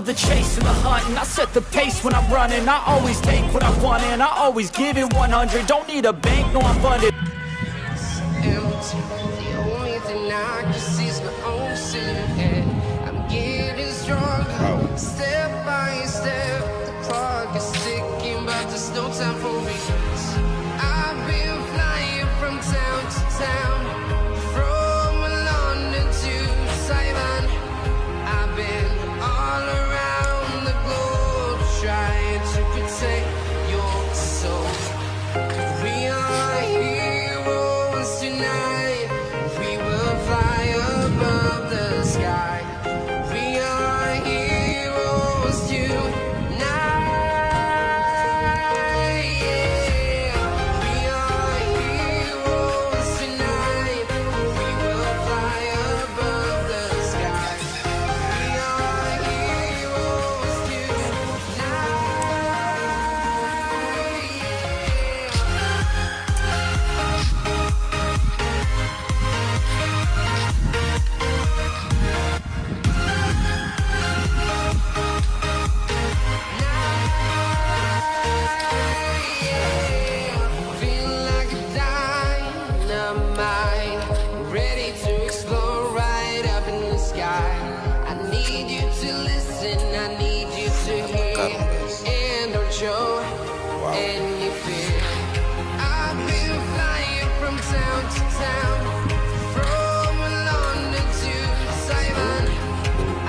love the chase and the hunt, and I set the pace when I'm running. I always take what I want and I always give it 100. Don't need a bank, no, I'm funded. Empty, the only thing I can see is my own silhouette. I'm getting stronger, step by step. The clock is ticking, but there's no time for me. I've been flying from town to town, from London to Taiwan. I've been all around the globe trying to protect your soul. We are heroes tonight. We will fly above the sky. We are heroes tonight. Yeah. We are heroes tonight. We will fly above the sky. We are heroes tonight. Feel like a dynamite, ready to explode right up in the sky. I need you to listen, I need you to hear, and don't show any fear. I've been flying from town to town, from London to Taiwan.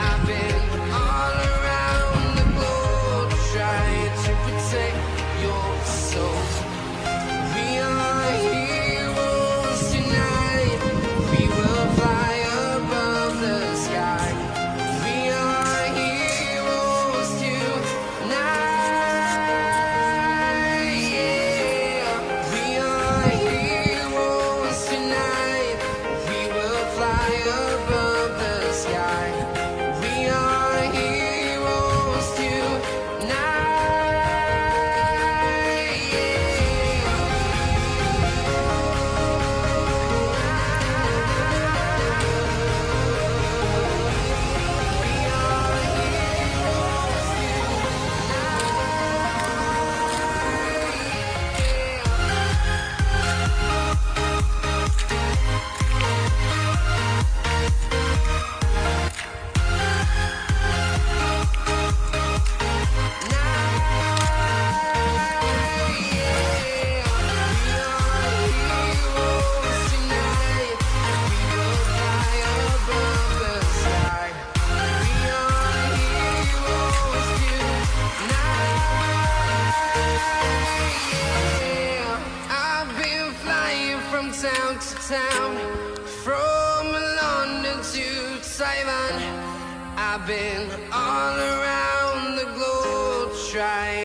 I've been all around the globe trying to protect your soul. We are heroes tonight. We will fly above the sky. We are heroes tonight. Yeah. We are heroes tonight. We will fly above the sky. We are heroes I've been flying from town to town, from London to Taiwan. I've been all around